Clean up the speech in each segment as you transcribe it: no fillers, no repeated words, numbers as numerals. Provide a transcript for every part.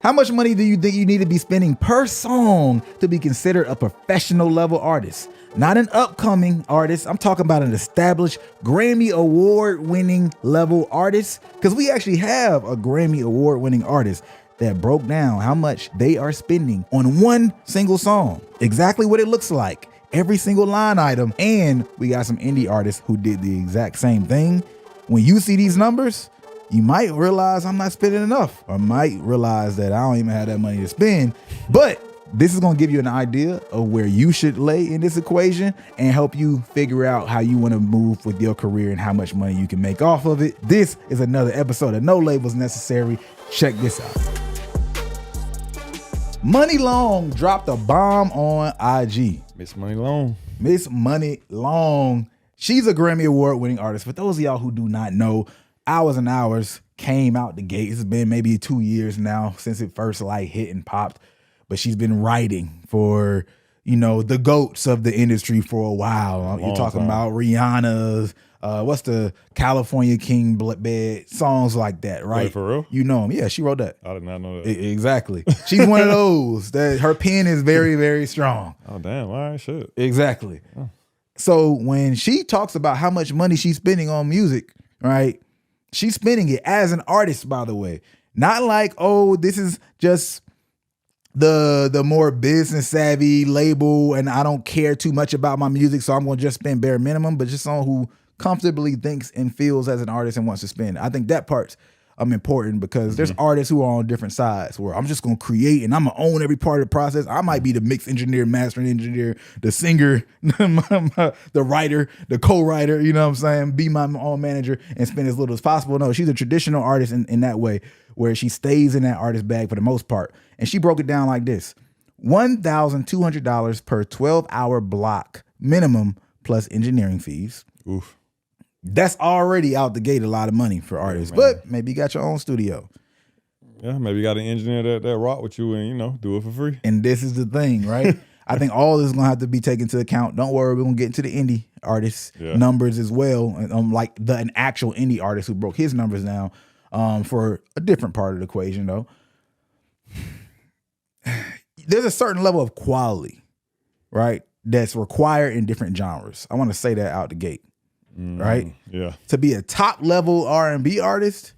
How much money do you think you need to be spending per song to be considered a professional level artist? Not an upcoming artist. I'm talking about an established Grammy award winning level artist. Because we actually have a Grammy award winning artist that broke down how much they are spending on one single song. Exactly what it looks like. Every single line item. And we got some indie artists who did the exact same thing. When you see these numbers, you might realize I'm not spending enough, or might realize that I don't even have that money to spend. But this is going to give you an idea of where you should lay in this equation and help you figure out how you want to move with your career and how much money you can make off of it. This is another episode of No Labels Necessary. Check this out. Money Long dropped a bomb on IG. Miss Money Long. Miss Money Long. She's a Grammy Award winning artist. For those of y'all who do not know, Hours and Hours came out the gate. It's been maybe 2 years now since it first like hit and popped, but she's been writing for, you know, the GOATs of the industry for a while. You're talking about Rihanna's, what's the California King Bed, songs like that, right? Wait, for real? You know him. Yeah, she wrote that. I did not know that. Exactly. She's one of those that her pen is very, very strong. Oh, damn. All right, shit. Exactly. Oh. So when she talks about how much money she's spending on music, right? She's spending it as an artist, by the way. Not like, oh, this is just the more business savvy label and I don't care too much about my music, so I'm going to just spend bare minimum, but just someone who comfortably thinks and feels as an artist and wants to spend. I think that part's important because there's artists who are on different sides where I'm just going to create and I'm going to own every part of the process. I might be the mix engineer, mastering engineer, the singer, the writer, the co-writer, you know what I'm saying? Be my own manager and spend as little as possible. No, she's a traditional artist in that way where she stays in that artist bag for the most part. And she broke it down like this: $1,200 per 12-hour block minimum plus engineering fees. Oof. That's already out the gate a lot of money for artists, but maybe you got your own studio. Yeah, maybe you got an engineer that rock with you and, you know, do it for free. And this is the thing, right? I think all this is going to have to be taken into account. Don't worry, we're going to get into the indie artists numbers as well. Like an actual indie artist who broke his numbers down for a different part of the equation, though. There's a certain level of quality, right, that's required in different genres. I want to say that out the gate. Right? Yeah. To be a top level R&B artist,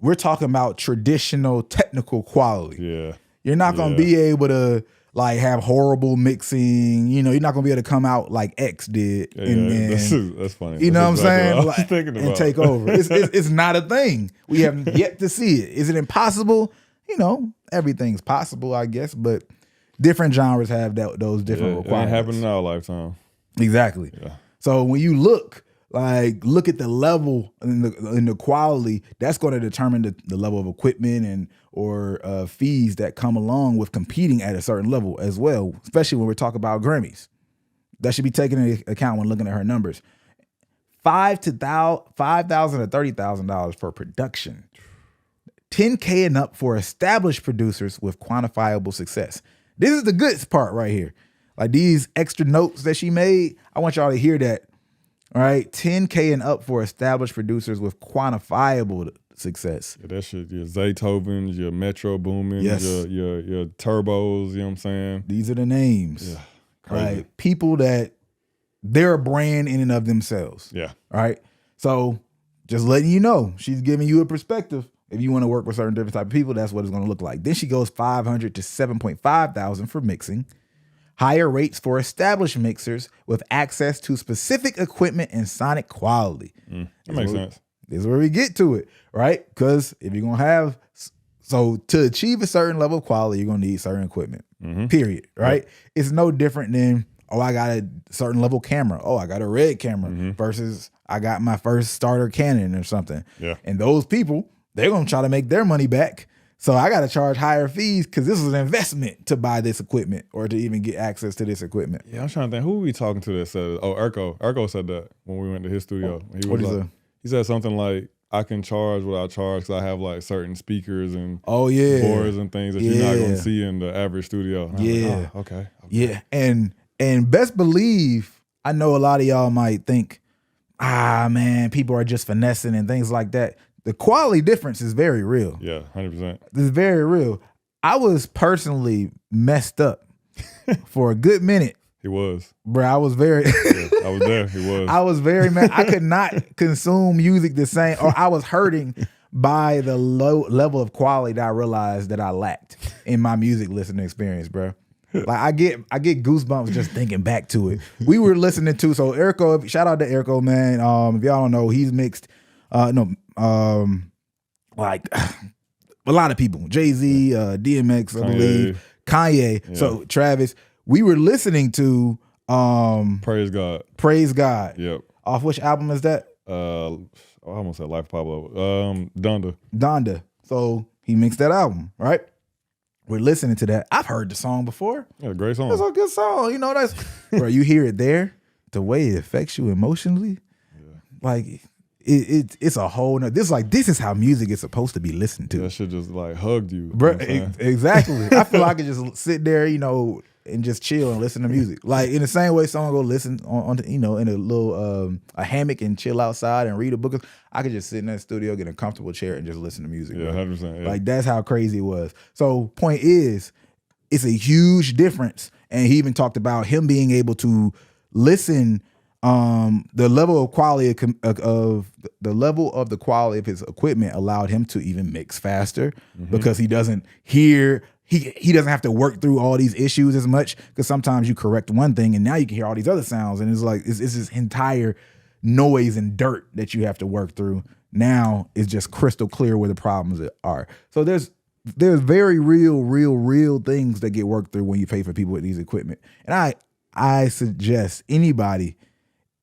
we're talking about traditional technical quality. Yeah. You're not going to be able to like have horrible mixing. You know, you're not going to be able to come out like X did. That's funny. You know what I'm saying? Like, and take over. It's not a thing. We have yet to see it. Is it impossible? You know, everything's possible, I guess, but different genres have those different requirements. It ain't happening in our lifetime. Exactly. Yeah. So when you look at the level and the quality, that's going to determine the level of equipment and or fees that come along with competing at a certain level as well, especially when we're talking about Grammys. That should be taken into account when looking at her numbers. $5,000 to $30,000 for production. $10K and up for established producers with quantifiable success. This is the good part right here. Like these extra notes that she made, I want y'all to hear that. All right, $10K and up for established producers with quantifiable success. Yeah, that shit, your Zaytovens, your Metro Boomins, your Turbos, you know what I'm saying? These are the names. Yeah, crazy. Right? People that they're a brand in and of themselves. Yeah. All right. So just letting you know, she's giving you a perspective. If you want to work with certain different type of people, that's what it's going to look like. Then she goes $500 to $7,500 for mixing. Higher rates for established mixers with access to specific equipment and sonic quality. That makes sense. This is where we get to it, right? Because if you're going to have, so to achieve a certain level of quality, you're going to need certain equipment, period, right? Yep. It's no different than, oh, I got a certain level camera. Oh, I got a red camera versus I got my first starter Canon or something. Yeah. And those people, they're going to try to make their money back. So I got to charge higher fees because this is an investment to buy this equipment or to even get access to this equipment. Yeah, I'm trying to think. Who were we talking to that said, Urko. Urko said that when we went to his studio. He said something like, I can charge what I charge because I have like certain speakers and boards and things that you're not going to see in the average studio. Like, oh, okay. Yeah. And best believe, I know a lot of y'all might think, man, people are just finessing and things like that. The quality difference is very real. Yeah, 100%. It's very real. I was personally messed up for a good minute. He was. Bro, I was very I was there. He was. I was very mad. I could not consume music the same, or I was hurting by the low level of quality that I realized that I lacked in my music listening experience, bro. Like I get goosebumps just thinking back to it. We were listening to Erico, shout out to Erico, man. If y'all don't know, he's mixed like a lot of people. Jay-Z, DMX, I believe, Kanye. Yeah. So Travis, we were listening to Praise God. Praise God. Yep. Off which album is that? I almost said Life Pablo. Donda. So he mixed that album, right? We're listening to that. I've heard the song before. Yeah, great song. It's a good song. You know, that's bro, you hear it there, the way it affects you emotionally. Yeah. Like it's a whole nother, this is how music is supposed to be listened to. That shit just like hugged you. Bro, exactly. I feel like I could just sit there, you know, and just chill and listen to music. Like in the same way someone go listen on you know, in a little a hammock and chill outside and read a book. I could just sit in that studio, get in a comfortable chair and just listen to music. Yeah, 100%. Yeah. Like that's how crazy it was. So point is, it's a huge difference. And he even talked about him being able to listen, the level of quality of the level of the quality of his equipment allowed him to even mix faster because he doesn't hear. He doesn't have to work through all these issues as much because sometimes you correct one thing and now you can hear all these other sounds and it's like it's this entire noise and dirt that you have to work through. Now it's just crystal clear where the problems are. So there's very real things that get worked through when you pay for people with these equipment. And I suggest anybody,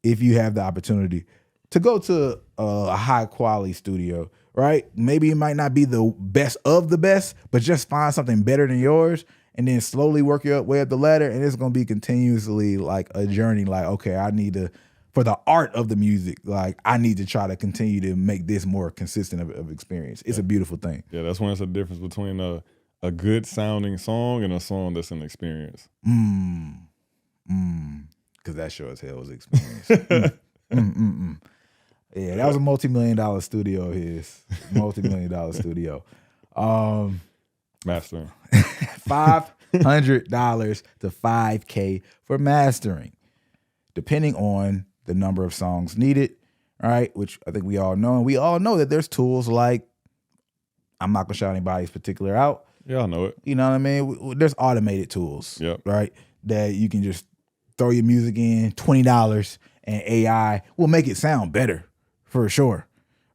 if you have the opportunity, to go to a high quality studio. Right? Maybe it might not be the best of the best, but just find something better than yours and then slowly work your way up the ladder. And it's going to be continuously like a journey. Like, okay, I need to, for the art of the music, like I need to try to continue to make this more consistent of experience. It's a beautiful thing. Yeah, that's when it's a difference between a good sounding song and a song that's an experience. Because that sure as hell was experience. Yeah, that was a multi-million-dollar studio of his. Multi-million-dollar studio. Mastering. $500 to $5K for mastering, depending on the number of songs needed, right? Which I think we all know. And we all know that there's tools like, I'm not going to shout anybody's particular out. Yeah, I know it. You know what I mean? There's automated tools, right? That you can just throw your music in, $20, and AI will make it sound better. For sure,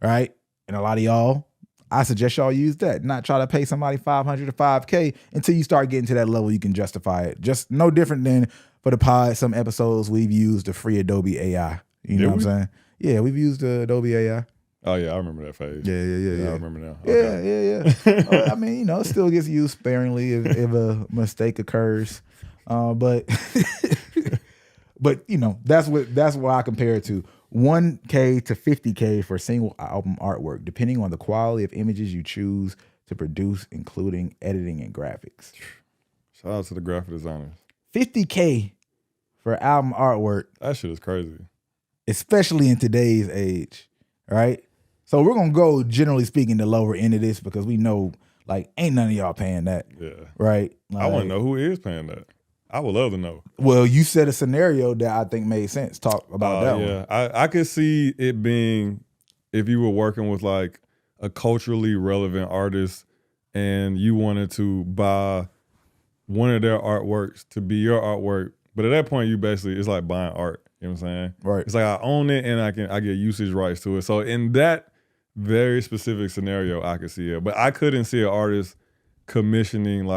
right? And a lot of y'all, I suggest y'all use that. Not try to pay somebody $500 to $5K until you start getting to that level you can justify it. Just no different than for the pod, some episodes we've used the free Adobe AI. You know what I'm saying? Yeah, we've used the Adobe AI. Oh, yeah, I remember that phase. Yeah. I remember now. Okay. Yeah. I mean, you know, it still gets used sparingly if a mistake occurs. But you know, that's what I compare it to. $1K to $50K for single album artwork, depending on the quality of images you choose to produce, including editing and graphics. Shout out to the graphic designers. $50K for album artwork. That shit is crazy. Especially in today's age, right? So we're going to go, generally speaking, the lower end of this because we know, like, ain't none of y'all paying that. Yeah. Right? Like, I want to know who is paying that. I would love to know. Well, you said a scenario that I think made sense. Talk about that one. I could see it being if you were working with like a culturally relevant artist and you wanted to buy one of their artworks to be your artwork. But at that point, you basically, it's like buying art. You know what I'm saying? Right. It's like I own it and I get usage rights to it. So in that very specific scenario, I could see it. But I couldn't see an artist commissioning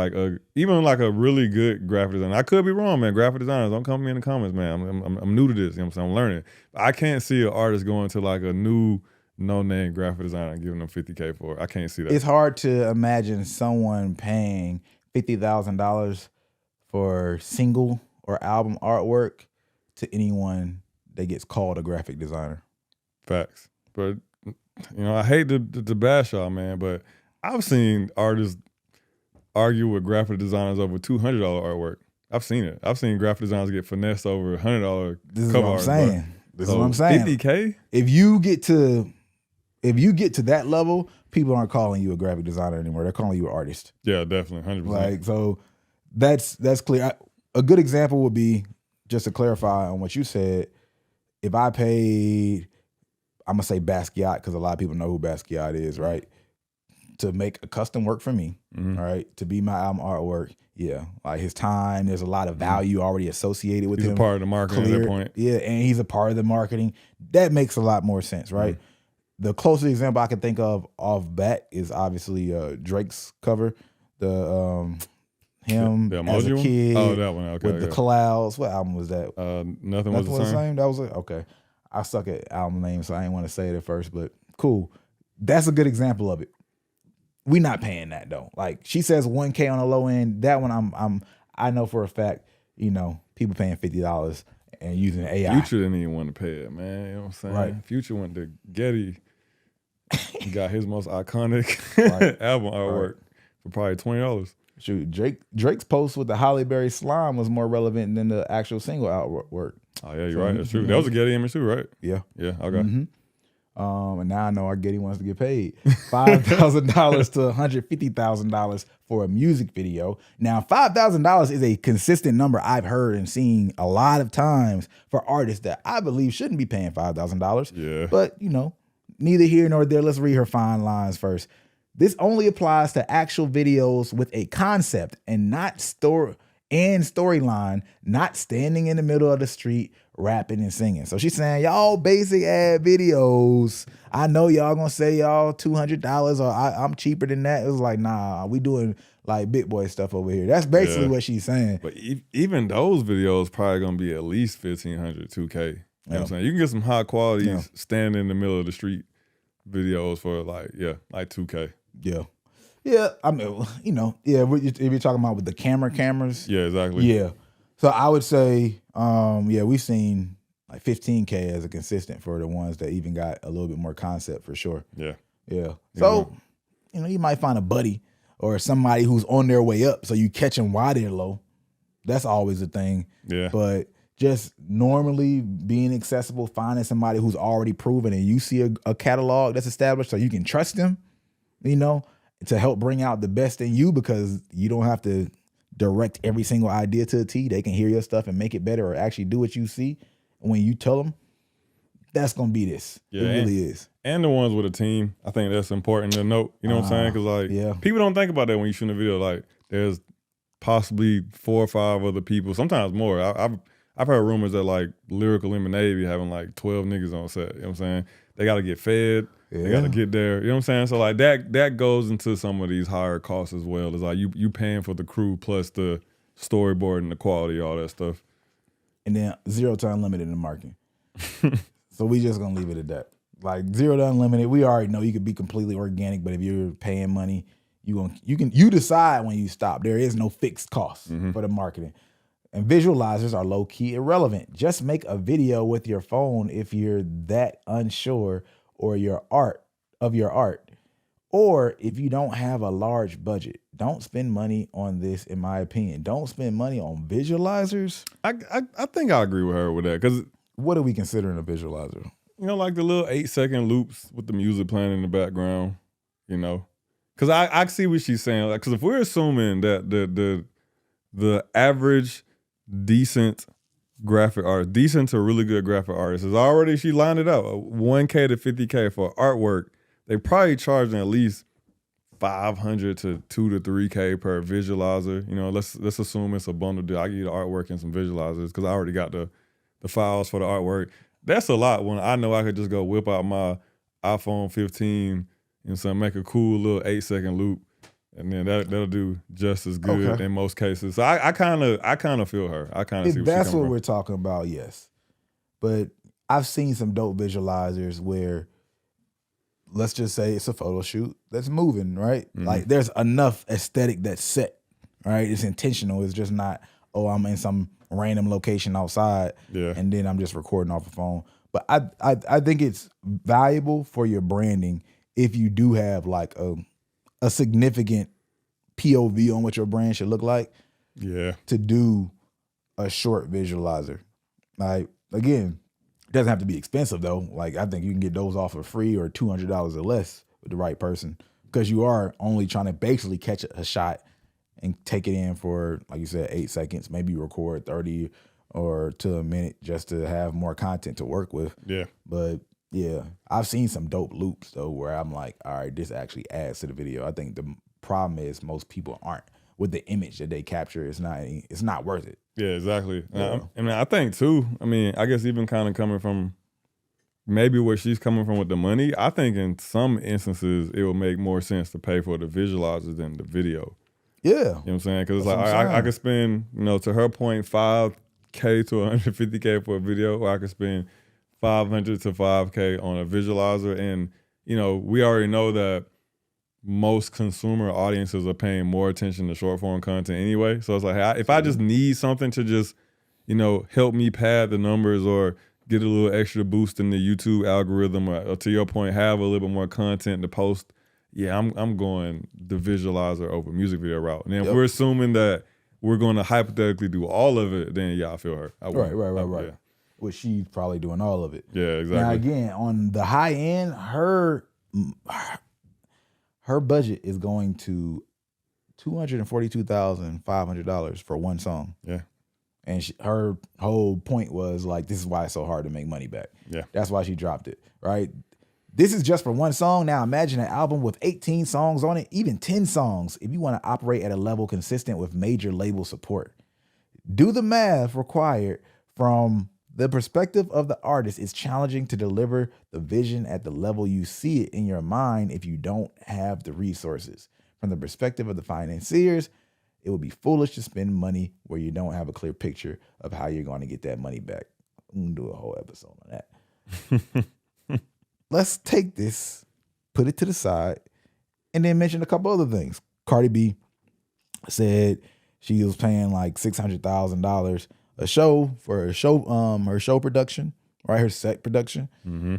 even a really good graphic designer. I could be wrong, man. Graphic designers, don't come to me in the comments, man. I'm new to this. You know what I'm saying? I'm learning. I can't see an artist going to like a new no-name graphic designer and giving them $50K for it. I can't see that. It's hard to imagine someone paying $50,000 for single or album artwork to anyone that gets called a graphic designer. Facts. But you know, I hate to bash y'all, man, but I've seen artists argue with graphic designers over $200 artwork. I've seen it. I've seen graphic designers get finessed over $100 This is cover what I'm art. saying. This is what I'm saying. $50K? If you get to if you get to that level, people aren't calling you a graphic designer anymore. They're calling you an artist. Yeah, definitely, 100%. Like, so that's clear. A good example would be, just to clarify on what you said, if I paid, I'm gonna say Basquiat because a lot of people know who Basquiat is, right? To make a custom work for me, all right, to be my album artwork, yeah, like his time, there's a lot of value already associated with him. He's a part of the marketing at that point. Yeah, and he's a part of the marketing. That makes a lot more sense, right? The closest example I can think of off bat is obviously Drake's cover, the him the as a kid. Oh, that one. Okay, with the clouds. What album was that? Nothing was the same. That was it. Okay, I suck at album names, so I didn't want to say it at first, but cool. That's a good example of it. We not paying that though. Like she says, $1K on the low end. That one, I know for a fact. You know, people paying $50 and using AI. Future didn't even want to pay it, man. You know what I'm saying? Right. Future went to Getty. He got his most iconic album artwork for probably $20. Shoot, Drake's post with the Halle Berry slime was more relevant than the actual single artwork. Oh yeah, you're right. That's true. That was a Getty image too, right? Yeah. Yeah. Okay. And now I know our Getty wants to get paid $5,000 to $150,000 for a music video. Now, $5,000 is a consistent number I've heard and seen a lot of times for artists that I believe shouldn't be paying $5,000. Yeah. But, you know, neither here nor there. Let's read her fine lines first. This only applies to actual videos with a concept and not storyline, not standing in the middle of the street rapping and singing. So she's saying, y'all basic ad videos, I know y'all gonna say y'all $200 or I'm cheaper than that. It was like, nah, we doing like big boy stuff over here. That's basically what she's saying. But even those videos probably gonna be at least $1,500, $2K. You know what I'm saying? You can get some high quality standing in the middle of the street videos for like 2K. Yeah. Yeah, I mean, you know, if you're talking about with the cameras. Yeah, exactly. Yeah. So I would say, we've seen like 15K as a consistent for the ones that even got a little bit more concept for sure. Yeah. Yeah. So, you know, you might find a buddy or somebody who's on their way up so you catch them while they're low. That's always a thing. Yeah. But just normally being accessible, finding somebody who's already proven and you see a catalog that's established so you can trust them, you know, to help bring out the best in you because you don't have to direct every single idea to a T. They can hear your stuff and make it better or actually do what you see. When you tell them, that's going to be this. Yeah, it really is. And the ones with a team, I think that's important to note. You know what I'm saying? Because like people don't think about that when you shoot a video. Like there's possibly 4 or 5 other people, sometimes more. I've heard rumors that like Lyrical Lemonade be having like 12 niggas on set. You know what I'm saying? They got to get fed. They got to get there. You know what I'm saying? So like that goes into some of these higher costs as well. It's like you paying for the crew plus the storyboard and the quality, all that stuff. And then 0 to unlimited in marketing. So we just gonna leave it at that. Like 0 to unlimited, we already know you could be completely organic, but if you're paying money, you decide when you stop. There is no fixed cost for the marketing. And visualizers are low-key irrelevant. Just make a video with your phone if you're that unsure or your art. Or if you don't have a large budget. Don't spend money on this, in my opinion. Don't spend money on visualizers. I think I agree with her with that. Because what are we considering a visualizer? You know, like the little 8-second loops with the music playing in the background, you know? Because I see what she's saying. Like, because if we're assuming that the average decent graphic artist, decent to really good graphic artist is already, she lined it up, $1K to $50K for artwork, they probably charging at least $500 to $2 to $3K per visualizer. You know, let's assume it's a bundle deal. I give you the artwork and some visualizers because I already got the files for the artwork. That's a lot when I know I could just go whip out my iPhone 15 and so make a cool little 8-second loop, and then that'll do just as good in most cases. So I kind of feel her. I kind of see what that's what from. We're talking about. Yes, but I've seen some dope visualizers where, let's just say it's a photo shoot that's moving, right? Like there's enough aesthetic that's set, right? It's intentional. It's just not, I'm in some random location outside and then I'm just recording off a phone. But I think it's valuable for your branding if you do have like a significant POV on what your brand should look like. Yeah. To do a short visualizer. Like, again, doesn't have to be expensive though. Like I think you can get those off for free or $200 or less with the right person, because you are only trying to basically catch a shot and take it in for, like you said, 8 seconds. Maybe you record 30 or to a minute just to have more content to work with. Yeah. But yeah, I've seen some dope loops though where I'm like, all right, this actually adds to the video. I think the problem is most people aren't with the image that they capture. It's not worth it. Yeah, exactly. Yeah. I mean, I think too, I guess even kind of coming from maybe where she's coming from with the money, I think in some instances it will make more sense to pay for the visualizer than the video. Yeah. You know what I'm saying? Because it's like I could spend, to her point, $5K to $150K for a video, or I could spend $500 to $5K on a visualizer. And, we already know that most consumer audiences are paying more attention to short form content anyway. So it's like, hey, if I just need something to just, help me pad the numbers or get a little extra boost in the YouTube algorithm, or to your point, have a little bit more content to post, yeah, I'm going the visualizer over music video route. And if we're assuming that we're going to hypothetically do all of it, then yeah, I feel her. Right. Yeah. Which she's probably doing all of it. Yeah, exactly. Now again, on the high end, her budget is going to $242,500 for one song. Yeah. And her whole point was like, this is why it's so hard to make money back. Yeah. That's why she dropped it, right? This is just for one song. Now imagine an album with 18 songs on it, even 10 songs, if you want to operate at a level consistent with major label support. Do the math required. From the perspective of the artist, it's challenging to deliver the vision at the level you see it in your mind if you don't have the resources. From the perspective of the financiers, it would be foolish to spend money where you don't have a clear picture of how you're going to get that money back. I'm going to do a whole episode on that. Let's take this, put it to the side, and then mention a couple other things. Cardi B said she was paying like $600,000 a show for her show production, right? Her set production. Mm-hmm.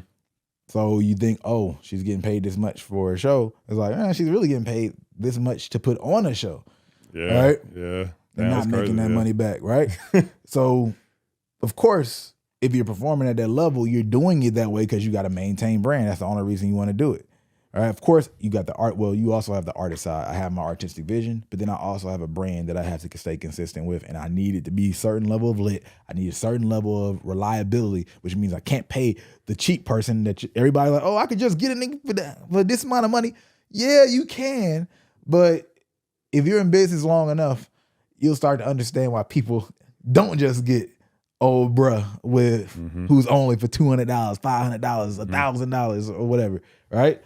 So you think, oh, she's getting paid this much for a show. It's like, she's really getting paid this much to put on a show. Yeah. Right? Yeah. And not making that money back, right? So, of course, if you're performing at that level, you're doing it that way because you got to maintain brand. That's the only reason you want to do it. All right. Of course, you got the art. Well, you also have the artist side. I have my artistic vision, but then I also have a brand that I have to stay consistent with, and I need it to be a certain level of lit. I need a certain level of reliability, which means I can't pay the cheap person that everybody like, oh, I could just get a nigga for this amount of money. Yeah, you can, but if you're in business long enough, you'll start to understand why people don't just get old bruh with who's only for $200, $500, $1,000 or whatever, right?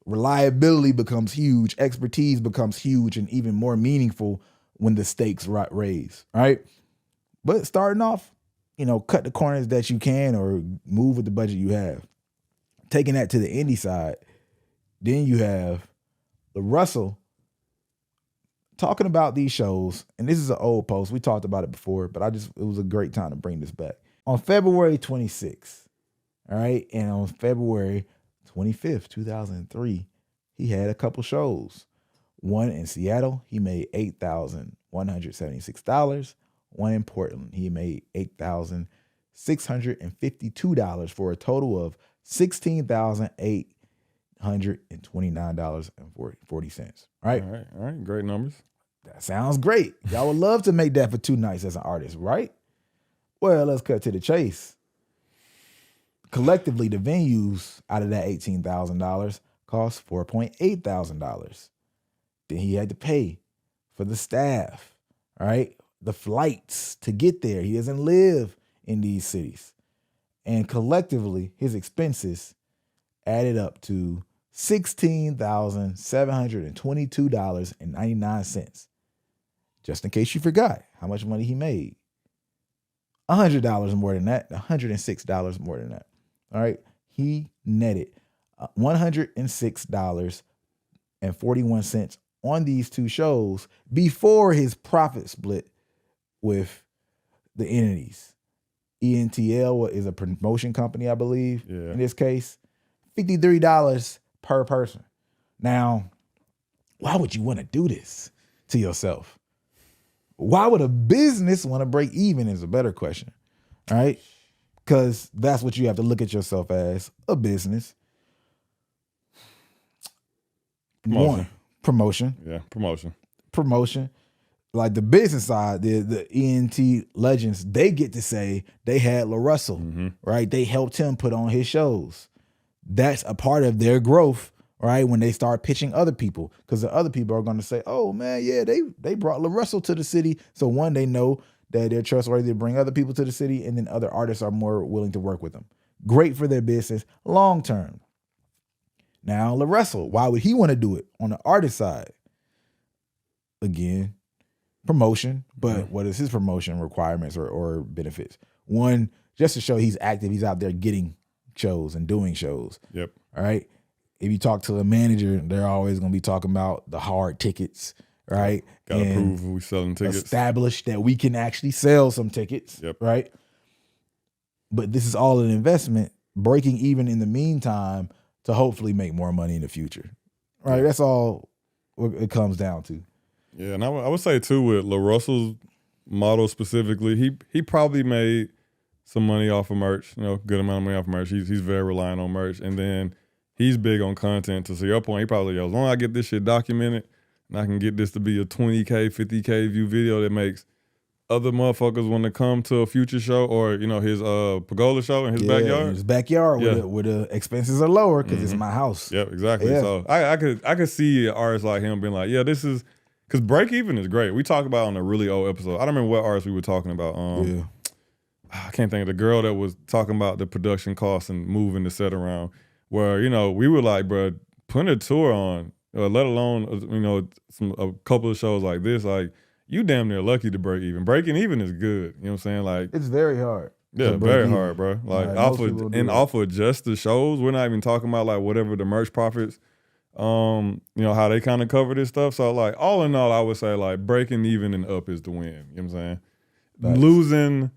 Reliability becomes huge. Expertise becomes huge and even more meaningful when the stakes raise, right? But starting off, cut the corners that you can or move with the budget you have. Taking that to the indie side, then you have the Russell talking about these shows, and this is an old post. We talked about it before, but it was a great time to bring this back. On February 26th, all right, and on February 25th, 2003, he had a couple shows. One in Seattle, he made $8,176. One in Portland, he made $8,652 for a total of $16,829.40. Right? All right. Great numbers. That sounds great. Y'all would love to make that for 2 nights as an artist, right? Well, let's cut to the chase. Collectively, the venues out of that $18,000 cost $4,800. Then he had to pay for the staff, right? The flights to get there. He doesn't live in these cities. And collectively, his expenses added up to $16,722.99. Just in case you forgot how much money he made. $100 more than that, $106 more than that. All right. He netted $106.41 on these 2 shows before his profit split with the entities. ENTL is a promotion company, I believe, in this case. $53 per person. Now, why would you want to do this to yourself? Why would a business want to break even is a better question, right? because that's what you have to look at yourself as, a business. Promotion. Yeah, promotion. Like the business side, the ENT legends, they get to say they had LaRussell, right? They helped him put on his shows. That's a part of their growth, right? When they start pitching other people, because the other people are going to say, oh man, yeah, they brought LaRussell to the city. So one, they know that they're trustworthy to bring other people to the city, and then other artists are more willing to work with them. Great for their business long term. Now, LaRussell, why would he want to do it on the artist side? Again, promotion, but what is his promotion requirements or benefits? One, just to show he's active, he's out there getting shows and doing shows. Yep. All right. If you talk to a manager, they're always going to be talking about the hard tickets, right? Got to prove we selling tickets. Establish that we can actually sell some tickets, right? But this is all an investment, breaking even in the meantime to hopefully make more money in the future, right? That's all what it comes down to. Yeah, and I would say too with LaRussell's model specifically, he probably made some money off of merch, good amount of money off of merch. He's very reliant on merch, and then he's big on content. To your point, he probably goes, as long as I get this shit documented, and I can get this to be a 20K, 50K view video that makes other motherfuckers want to come to a future show or his Pagola show in his backyard. In his backyard where the expenses are lower because it's my house. Yep, exactly. Yeah. So I could see artists like him being like, yeah, this is. Because break even is great. We talked about on a really old episode. I don't remember what artist we were talking about. I can't think of the girl that was talking about the production costs and moving the set around. Where we were like, bro, putting a tour on, let alone a couple of shows like this, like you damn near lucky to break even. Breaking even is good. You know what I'm saying? Like it's very hard. Yeah, very hard, bro. Like off of just the shows, we're not even talking about like whatever the merch profits. How they kind of cover this stuff. So like all in all, I would say like breaking even and up is the win. You know what I'm saying? Nice. Losing,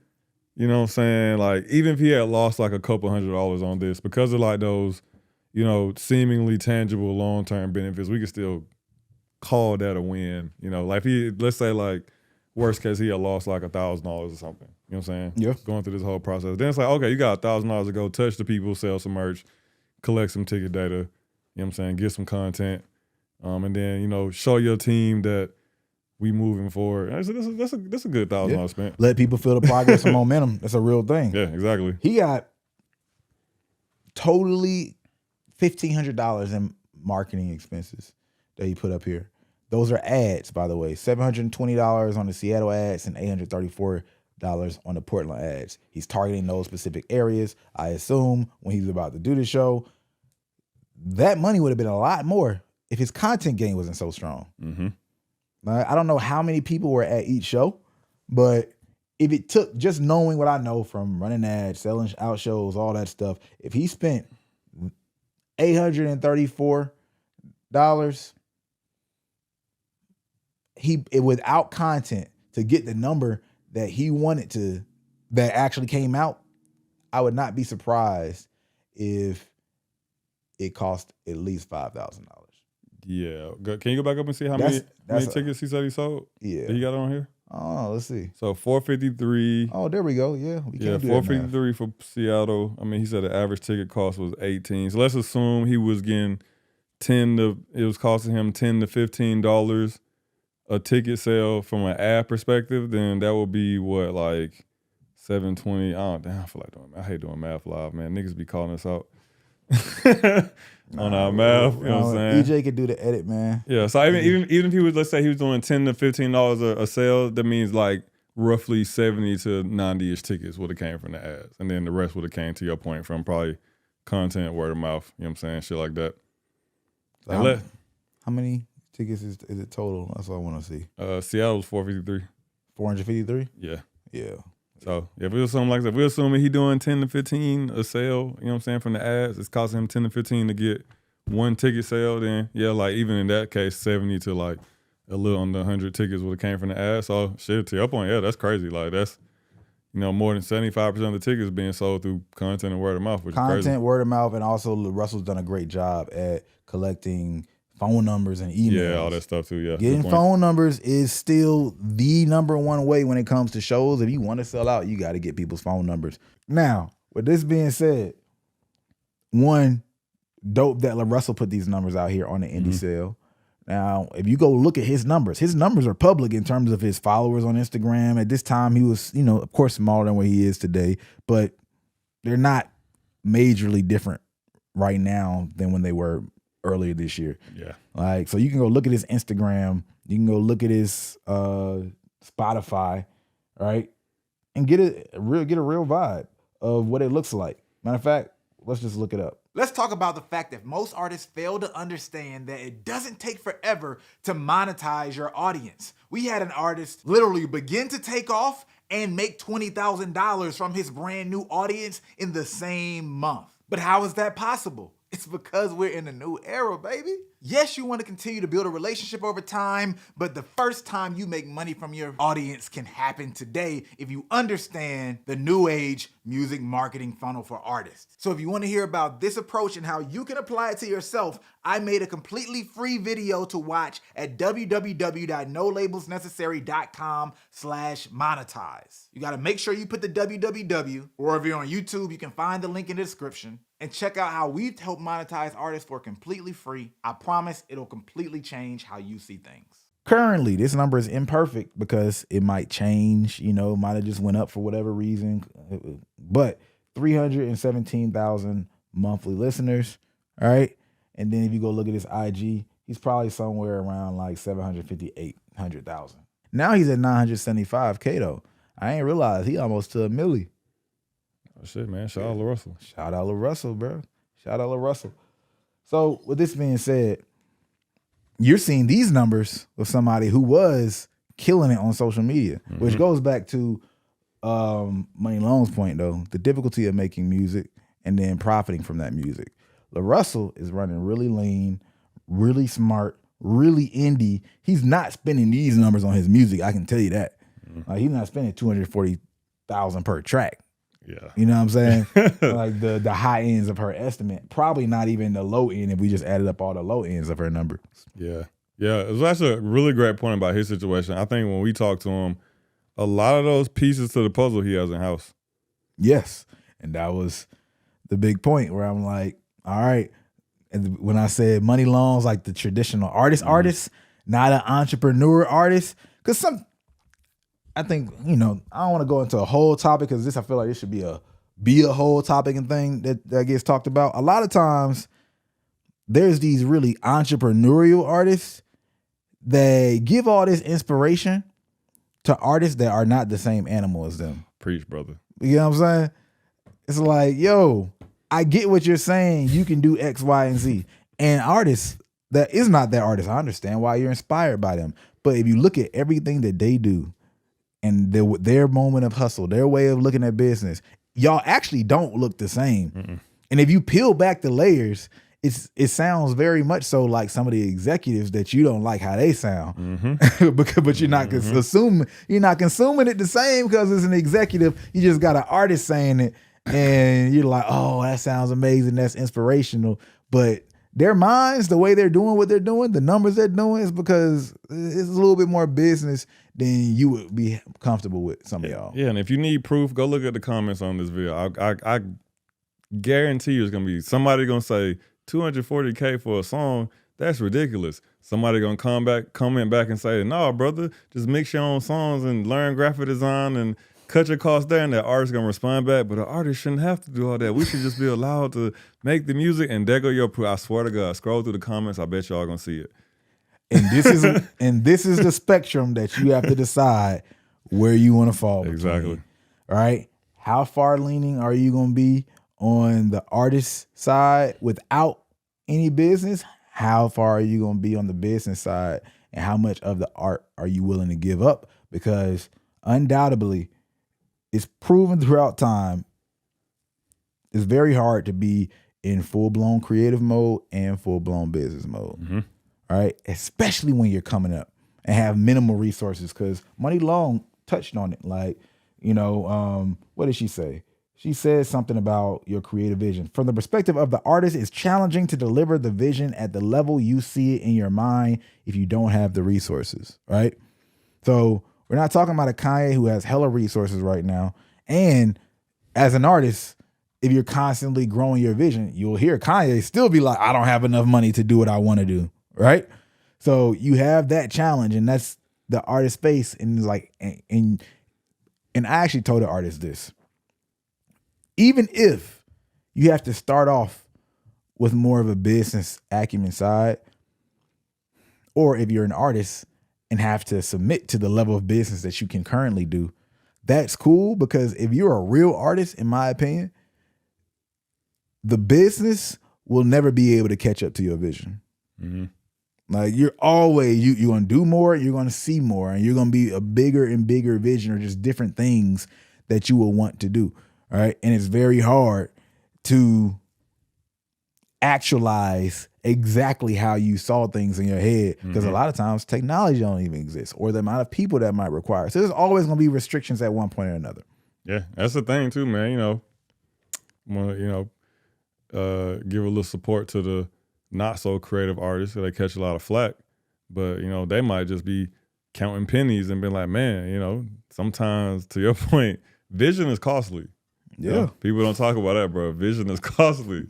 you know what I'm saying? Like even if he had lost like a couple $100 on this, because of like those, seemingly tangible long-term benefits, we could still call that a win. Like let's say like worst case he had lost like $1,000 or something. You know what I'm saying? Yeah. Going through this whole process. Then it's like, okay, you got $1,000 to go touch the people, sell some merch, collect some ticket data. You know what I'm saying? Get some content, and then show your team that we moving forward. That's a good $1,000 spent. Let people feel the progress and momentum. That's a real thing. Yeah, exactly. He got totally $1,500 in marketing expenses that he put up here. Those are ads, by the way. $720 on the Seattle ads and $834 on the Portland ads. He's targeting those specific areas. I assume when he was about to do the show, that money would have been a lot more if his content game wasn't so strong. I don't know how many people were at each show, but if it took just knowing what I know from running ads, selling out shows, all that stuff, if he spent $834, without content to get the number that he wanted to, that actually came out, I would not be surprised if it cost at least $5,000. Yeah. Can you go back up and see how many tickets he said he sold? Yeah. He got it on here? Oh, let's see. So 453. Oh, there we go. Yeah. We can't do 453 for Seattle. I mean, he said the average ticket cost was 18. So let's assume he was getting it was costing him $10 to $15 a ticket sale from an ad perspective, then that would be what, like 720. I feel like I hate doing math live, man. Niggas be calling us out. On our math, you know what I'm saying? EJ could do the edit, man. Yeah, so even if he was, let's say he was doing $10 to $15 a sale, that means like roughly 70 to 90-ish tickets would have came from the ads. And then the rest would have came, to your point, from probably content, word of mouth, you know what I'm saying? Shit like that. So how many tickets is it total? That's what I want to see. Seattle was 453. 453? Yeah. Yeah. So if we assume like that, if we're assuming he doing 10 to 15 a sale, you know what I'm saying, from the ads, it's costing him 10 to 15 to get one ticket sale, then yeah, like even in that case, 70 to like a little under 100 tickets would have came from the ads. So shit, to your point, yeah, that's crazy. Like that's, more than 75% of the tickets being sold through content and word of mouth, which is crazy. Content, word of mouth, and also Russell's done a great job at collecting phone numbers and emails. Yeah, all that stuff too. Yeah, getting phone numbers is still the number one way when it comes to shows. If you want to sell out, you got to get people's phone numbers. Now, with this being said, one, dope that LaRussell put these numbers out here on the indie sale. Now, if you go look at his numbers are public in terms of his followers on Instagram. At this time, he was, of course, smaller than what he is today, but they're not majorly different right now than when they were earlier this year. Yeah. Like, so you can go look at his Instagram, you can go look at his Spotify, right? And get a real vibe of what it looks like. Matter of fact, let's just look it up. Let's talk about the fact that most artists fail to understand that it doesn't take forever to monetize your audience. We had an artist literally begin to take off and make $20,000 from his brand new audience in the same month. But how is that possible? It's because we're in a new era, baby. Yes, you want to continue to build a relationship over time, but the first time you make money from your audience can happen today if you understand the new age music marketing funnel for artists. So if you want to hear about this approach and how you can apply it to yourself, I made a completely free video to watch at www.nolabelsnecessary.com/monetize. You got to make sure you put the www, or if you're on YouTube, you can find the link in the description, and check out how we've helped monetize artists for completely free. I promise it'll completely change how you see things. Currently, this number is imperfect because it might change, might have just went up for whatever reason. But 317,000 monthly listeners, all right? And then if you go look at his IG, he's probably somewhere around like 758,000. Now he's at 975K though. I ain't realized he almost to a milli. Oh, shit, man. Shout out LaRussell. Shout out LaRussell, bro. Shout out LaRussell. So with this being said, you're seeing these numbers of somebody who was killing it on social media, which goes back to Money Long's point though, the difficulty of making music and then profiting from that music. LaRussell is running really lean, really smart, really indie. He's not spending these numbers on his music. I can tell you that. Like, he's not spending $240,000 per track. Yeah. You know what I'm saying? Like the high ends of her estimate, probably not even the low end if we just added up all the low ends of her numbers. Yeah. Yeah. It was actually a really great point about his situation. I think when we talked to him, a lot of those pieces to the puzzle he has in house. Yes. And that was the big point where I'm like, all right. And when I said Money Long's like the traditional artist, not an entrepreneur artist. Because I think, I don't want to go into a whole topic because I feel like this should be a whole topic and thing that gets talked about. A lot of times there's these really entrepreneurial artists that give all this inspiration to artists that are not the same animal as them. Preach, brother. You know what I'm saying? It's like, yo, I get what you're saying. You can do X, Y, and Z. And artists that is not that artist, I understand why you're inspired by them. But if you look at everything that they do, and their moment of hustle, their way of looking at business, y'all actually don't look the same. And if you peel back the layers, it sounds very much so like some of the executives that you don't like how they sound. But you're not consuming it the same because it's an executive. You just got an artist saying it, and you're like, oh, that sounds amazing. That's inspirational. But their minds, the way they're doing what they're doing, the numbers they're doing, is because it's a little bit more business than you would be comfortable with, some of y'all. Yeah, and if you need proof, go look at the comments on this video. I guarantee you it's going to be somebody going to say $240K for a song. That's ridiculous. Somebody going to comment back and say, no, brother, just mix your own songs and learn graphic design and cut your costs there. And that artist going to respond back, but the artist shouldn't have to do all that. We should just be allowed to make the music. And there go your proof. I swear to God, scroll through the comments. I bet y'all going to see it. And this is the spectrum that you have to decide where you want to fall between. Exactly. All right. How far leaning are you going to be on the artist side without any business? How far are you going to be on the business side? And how much of the art are you willing to give up? Because undoubtedly, it's proven throughout time, it's very hard to be in full-blown creative mode and full-blown business mode. All right, especially when you're coming up and have minimal resources. Because Money Long touched on it. Like, what did she say? She says something about your creative vision. From the perspective of the artist, it's challenging to deliver the vision at the level you see it in your mind if you don't have the resources, right? So we're not talking about a Kanye who has hella resources right now. And as an artist, if you're constantly growing your vision, you'll hear Kanye still be like, I don't have enough money to do what I want to do, right? So you have that challenge, and that's the artist space. And like, and I actually told the artist this. Even if you have to start off with more of a business acumen side, or if you're an artist and have to submit to the level of business that you can currently do, that's cool, because if you're a real artist, in my opinion, the business will never be able to catch up to your vision. Mm-hmm. Like you're always, you're going to do more, you're going to see more, and you're going to be a bigger and bigger vision, or just different things that you will want to do. All right. And it's very hard to actualize exactly how you saw things in your head, because a lot of times technology don't even exist, or the amount of people that might require. So there's always going to be restrictions at one point or another. Yeah, that's the thing too, man. Give a little support to the not so creative artists, so they catch a lot of flack. But they might just be counting pennies and be like, man, sometimes, to your point, vision is costly. Yeah, people don't talk about that, bro. Vision is costly.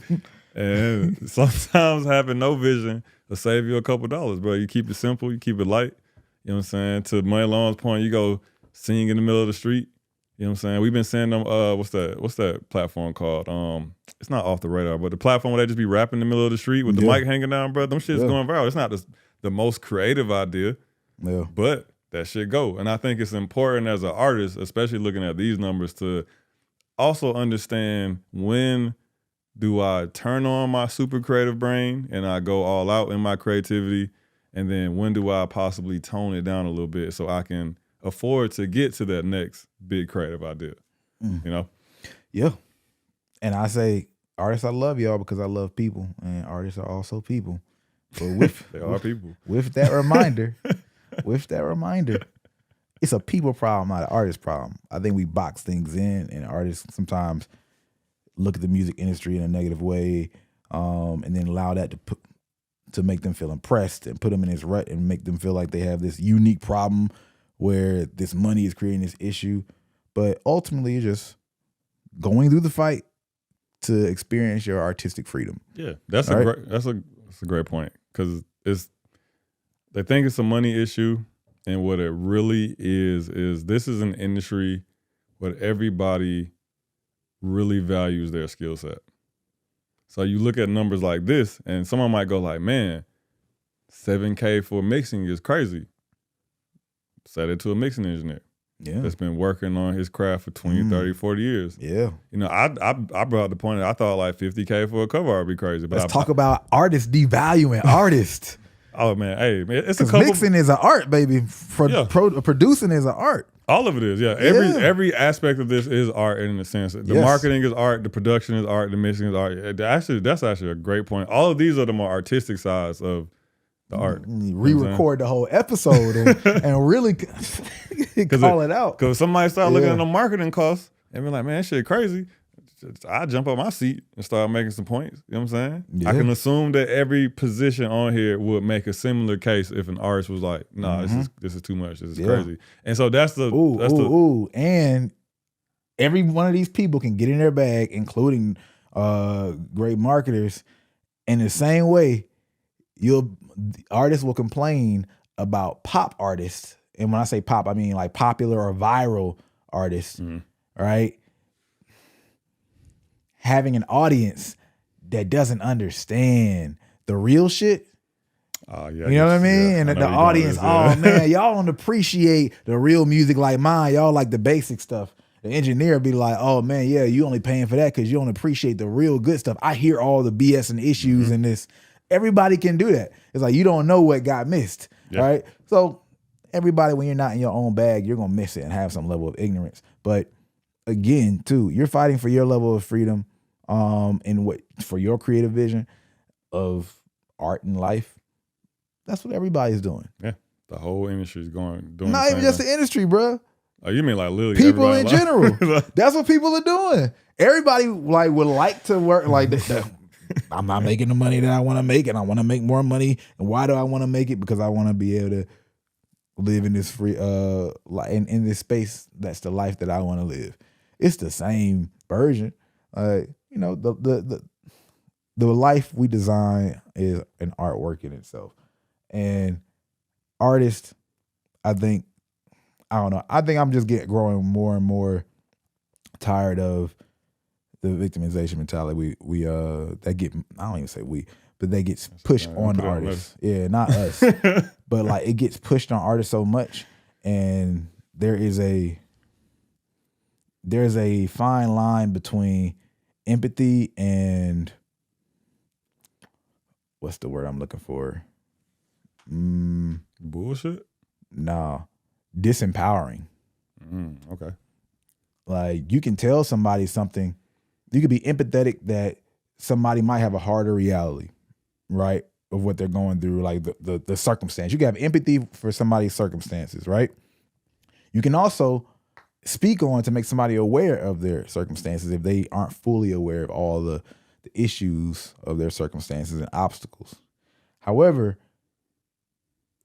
And sometimes having no vision will save you a couple dollars, bro. You keep it simple, you keep it light. You know what I'm saying? To Money Long's point, you go sing in the middle of the street. You know what I'm saying? We've been seeing them, what's that platform called? It's not Off the Radar, but the platform where they just be rapping in the middle of the street with the mic hanging down, bro. Them shit's going viral. It's not the most creative idea, but that shit go. And I think it's important as an artist, especially looking at these numbers, to also understand, when do I turn on my super creative brain and I go all out in my creativity? And then when do I possibly tone it down a little bit so I can afford to get to that next big creative idea? Yeah. And I say, artists, I love y'all because I love people, and artists are also people. But they are people. With that reminder, it's a people problem, not an artist problem. I think we box things in, and artists sometimes look at the music industry in a negative way, and then allow that to make them feel impressed and put them in this rut and make them feel like they have this unique problem where this money is creating this issue. But ultimately, you're just going through the fight to experience your artistic freedom. Yeah, that's a great point, because they think it's a money issue. And what it really is this is an industry where everybody really values their skill set. So you look at numbers like this, and someone might go like, man, $7K for mixing is crazy. Set it to a mixing engineer that's been working on his craft for 20, 30, 40 years. Yeah. I brought the point that I thought like $50K for a cover art would be crazy. But let's talk about artists devaluing artists. Oh man, hey, man, it's a couple. Mixing is an art, baby. Producing is an art. All of it is, yeah. Every aspect of this is art in a sense. The marketing is art, the production is art, the mixing is art. That's actually a great point. All of these are the more artistic sides of the art. Re-record the whole episode and really call it out. Because somebody start looking at the marketing costs and be like, man, that shit crazy. I jump up my seat and start making some points. You know what I'm saying? Yeah. I can assume that every position on here would make a similar case if an artist was like, nah, this is too much. This is crazy. And so that's the and every one of these people can get in their bag, including great marketers. In the same way, artists will complain about pop artists. And when I say pop, I mean like popular or viral artists, right? Having an audience that doesn't understand the real shit. You know what I mean? And the audience, man, y'all don't appreciate the real music like mine. Y'all like the basic stuff. The engineer be like, oh man, yeah, you only paying for that because you don't appreciate the real good stuff. I hear all the BS and issues in this. Everybody can do that. It's like, you don't know what got missed, right? So everybody, when you're not in your own bag, you're going to miss it and have some level of ignorance. But again, too, you're fighting for your level of freedom, for your creative vision of art and life. That's what everybody's doing. Yeah, the whole industry is doing. Not even just the industry, bro. Oh, you mean like literally people in general? That's what people are doing. Everybody like would like to work like I'm not making the money that I want to make, and I want to make more money. And why do I want to make it? Because I want to be able to live in this free in this space. That's the life that I want to live. It's the same version. You know, the life we design is an artwork in itself. And artists, I don't know. I think I'm just growing more and more tired of the victimization mentality. That gets pushed on the artists. Yeah, not us. But like it gets pushed on artists so much, and there's a fine line between empathy and what's the word I'm looking for? Bullshit? No. Disempowering. Okay. Like you can tell somebody something. You could be empathetic that somebody might have a harder reality, right? Of what they're going through, like the circumstance. You can have empathy for somebody's circumstances, right? You can also speak on to make somebody aware of their circumstances if they aren't fully aware of all the issues of their circumstances and obstacles. However,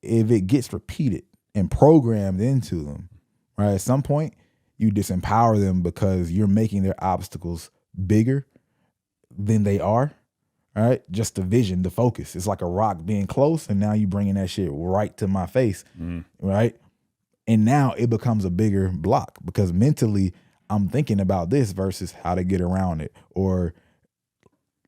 if it gets repeated and programmed into them, right, at some point you disempower them because you're making their obstacles bigger than they are, right? Just the vision, the focus. It's like a rock being close, and now you bringing that shit right to my face, right? And now it becomes a bigger block because mentally I'm thinking about this versus how to get around it, or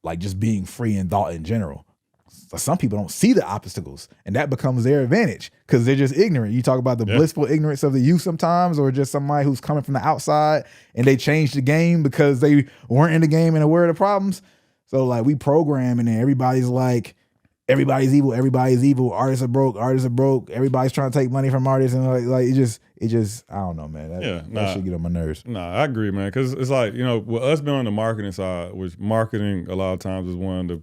like just being free in thought in general. So some people don't see the obstacles, and that becomes their advantage because they're just ignorant. You talk about the blissful ignorance of the youth sometimes, or just somebody who's coming from the outside and they changed the game because they weren't in the game and aware of the problems. So like we programming and everybody's like, everybody's evil, artists are broke, everybody's trying to take money from artists, and like it just I don't know, man. That should get on my nerves. Nah, I agree, man, because it's like, you know, with us being on the marketing side, which marketing a lot of times is one of the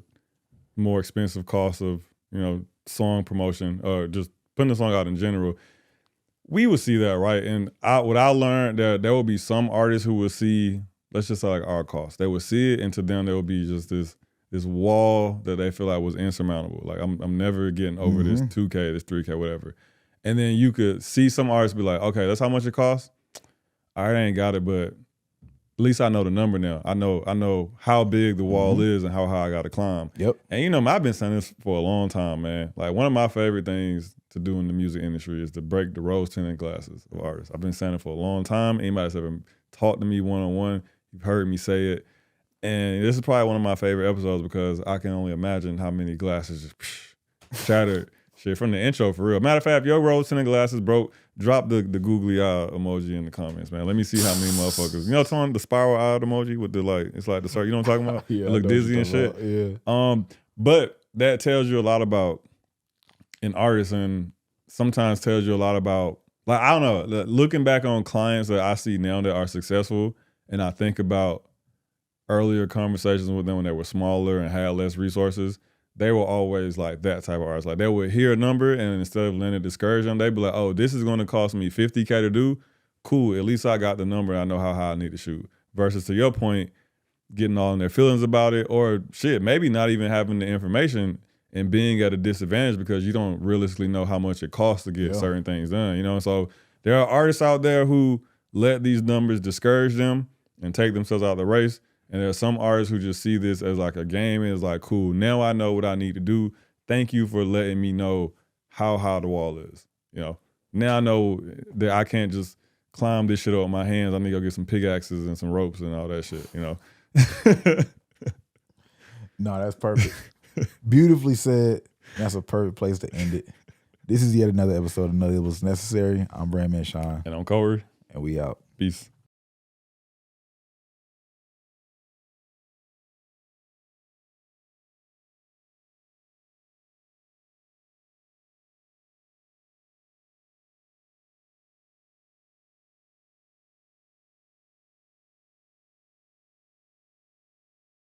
more expensive costs of, you know, song promotion or just putting the song out in general, we would see that, right? And what I learned, that there will be some artists who will see, let's just say like our cost, they would see it, and to them there will be just this wall that they feel like was insurmountable. Like I'm never getting over this 2K, this 3K, whatever. And then you could see some artists be like, okay, that's how much it costs. I ain't got it, but at least I know the number now. I know how big the wall is and how high I got to climb. Yep. And you know, I've been saying this for a long time, man. Like one of my favorite things to do in the music industry is to break the rose-tinted glasses of artists. I've been saying it for a long time. Anybody that's ever talked to me one-on-one, you've heard me say it. And this is probably one of my favorite episodes because I can only imagine how many glasses just shattered. Shit, from the intro, for real. Matter of fact, if your rose-tinted glasses broke, drop the googly eye emoji in the comments, man. Let me see how many motherfuckers. You know what's on the spiral eye emoji with the like, it's like the circle. You know what I'm talking about? Yeah, it look dizzy and shit. Yeah. But that tells you a lot about an artist, and sometimes tells you a lot about, like, I don't know, looking back on clients that I see now that are successful, and I think about earlier conversations with them when they were smaller and had less resources. They were always like that type of artist. Like they would hear a number, and instead of letting it discourage them, they'd be like, oh, this is going to cost me $50K to do. Cool, at least I got the number and I know how high I need to shoot. Versus to your point, getting all in their feelings about it, or shit, maybe not even having the information and being at a disadvantage because you don't realistically know how much it costs to get certain things done, you know? So there are artists out there who let these numbers discourage them and take themselves out of the race. And there are some artists who just see this as like a game and it's like, cool, now I know what I need to do. Thank you for letting me know how high the wall is. You know, now I know that I can't just climb this shit up with my hands. I need to go get some pickaxes and some ropes and all that shit, you know? No, that's perfect. Beautifully said. That's a perfect place to end it. This is yet another episode of None of It Was Necessary. I'm BRANDMAN Sean. And I'm Corey. And we out. Peace.